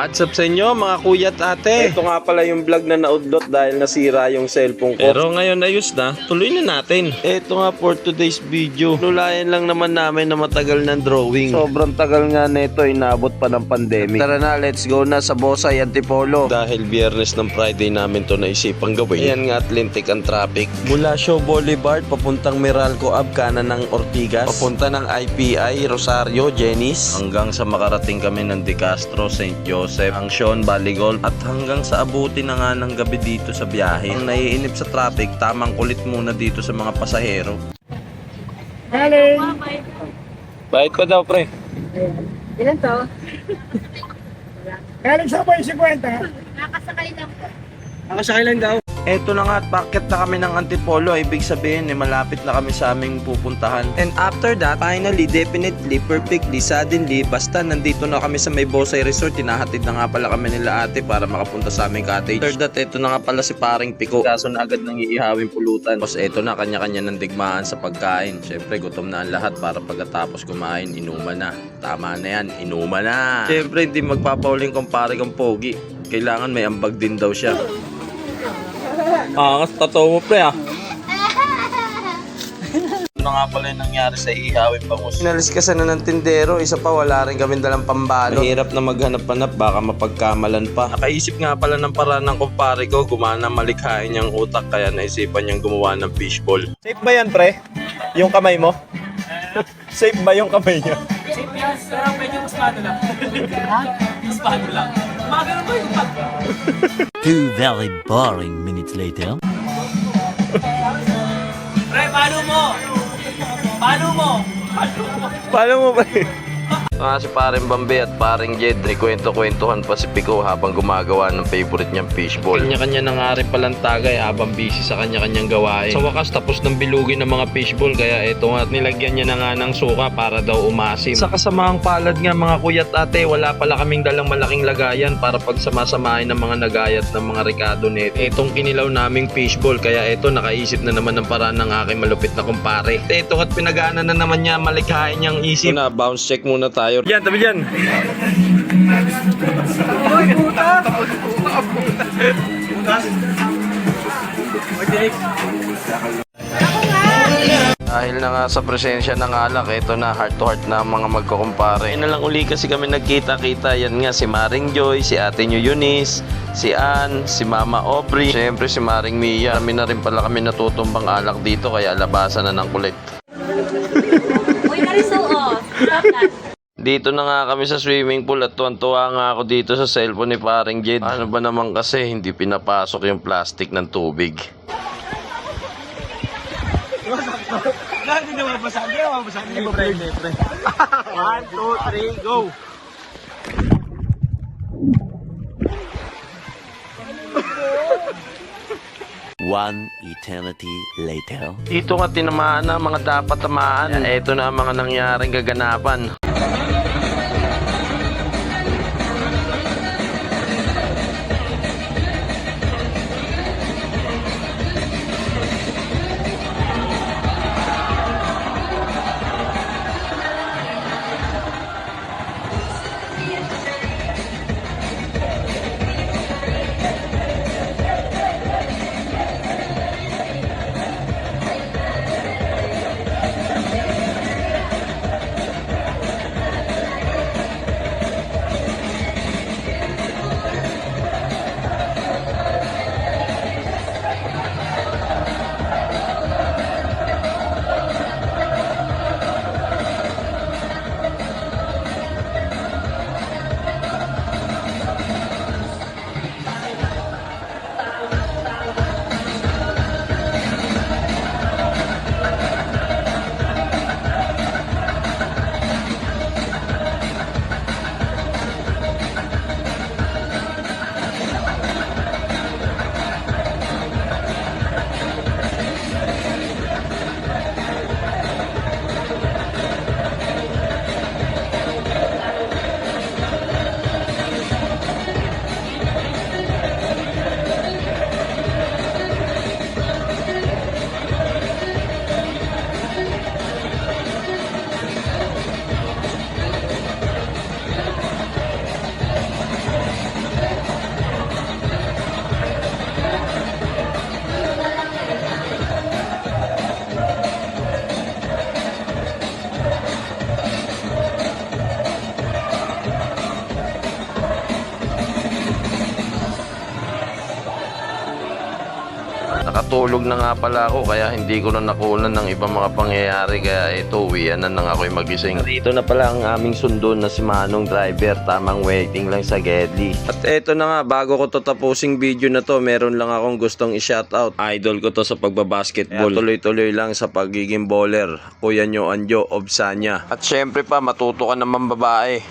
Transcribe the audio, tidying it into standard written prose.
What's up sa inyo mga kuya at ate? Ito nga pala yung vlog na naudlot dahil nasira yung cellphone ko. Pero ngayon ayos na, tuloy na natin. Ito nga for today's video. Nulayan lang naman namin na matagal ng drawing. Sobrang tagal nga nito, inabot pa ng pandemic. Tara na, let's go na sa Bosay Antipolo. Dahil biyernes ng Friday namin to naisipang gawin. Ayan nga, Atlantic ang traffic. Mula Show Boulevard, papuntang Meralco Ave, kanan ng Ortigas. Papunta ng IPI, Rosario, Jenis. Hanggang sa makarating kami ng De Castro, St. Joseph, Angsyon, Baligol. At hanggang sa abuti na nga ng gabi dito sa biyahe. Ang naiinip sa traffic, tamang kulit muna dito sa mga pasahero. Galing! Bayad pa daw, pre. Ilan to? Galing sa may 50. Nakasakay lang po. Nakasakay lang daw. Eto na nga at bakit na kami ng Antipolo, ibig sabihin malapit na kami sa aming pupuntahan. And after that, finally, definitely, perfectly, suddenly, basta nandito na kami sa may Bosay Resort, tinahatid na nga pala kami nila ate para makapunta sa aming cottage. After that, eto na nga pala si paring Piko. Kaso na agad nang iihawing pulutan. Tapos eto na, kanya-kanya ng digmaan sa pagkain. Siyempre, gutom na ang lahat para pagkatapos kumain, inuman na. Tama na yan, inuman na. Siyempre, hindi magpapauling kumpare kong pogi. Kailangan may ambag din daw siya. Totoo mo pre ah. Ano nga pala yung nangyari sa ihawin bangus? Inalis kasi na ng tindero, isa pa wala rin kami dalang pambalo. Mahirap na maghanap-hanap, baka mapagkamalan pa. Nakaisip nga pala ng paraan ng kumpare ko, gumana malikhain niyang utak kaya naisipan niyang gumawa ng fishball. Safe ba yan, pre? Yung kamay mo? Safe ba yung kamay niya? Safe yan, pero medyo maspado lang. Ha? Maspado lang. Magano ba yung pag? 2 very boring minutes later. Pre, paano mo? Paano mo? Paano mo ba si paring Bambi at paring Jed, kwento-kwentuhan pa si Pico habang gumagawa ng favorite niyang fishball. Kanya-kanya na nga rin palang tagay habang busy sa kanya-kanyang gawain. Sa wakas tapos ng bilugin ng mga fishball kaya eto nga nilagyan niya na nga ng suka para daw umasim. Sa kasamaang palad nga mga kuya at ate, wala pala kaming dalang malaking lagayan para pagsamasamahin ng mga nagayat ng mga rekado nito. Etong kinilaw naming fishball kaya eto nakaisip na naman ng paraan ng aking malupit na kumpare. Eto at pinagana na naman niya malikhain niyang isip. Na bounce check muna tayo. Yan, tabi dyan. Uy, puta! Dahil na nga sa presensya ng alak, ito na heart to heart na ang mga magkukumpare. Na lang uli kasi kami nagkita-kita. Yan nga si Maring Joy, si ate nyo Eunice, si Ann, si Mama Aubrey, siyempre si Maring Mia. Kami na rin pala kami natutumbang alak dito kaya labasan na ng kulit. Uy, Marisol, oh. Stop that. Dito na nga kami sa swimming pool at tuwan-tuwa nga ako dito sa cellphone ni paring Jed. Ano ba naman kasi hindi pinapasok yung plastic ng tubig. Hindi na mabasag. Hindi na mabasag. Hindi, pre. 1, 2, 3, go! One eternity later. Dito nga tinamaan na mga dapat tamaan. Ito na ang mga nangyaring gaganapan. Nakatulog na nga pala ako kaya hindi ko na nakunan ng ibang mga pangyayari kaya ito uwian na nang ako'y magising. Dito na pala ang aming sundo na si Manong driver, tamang waiting lang sa Gedli. At eto na nga, bago ko to tapusing video na to, meron lang akong gustong i-shoutout. Idol ko to sa pagbabasketball. Kaya tuloy-tuloy lang sa pagiging bowler. Kuya nyo Anjo Obsanya. At syempre pa, matuto ka naman babae.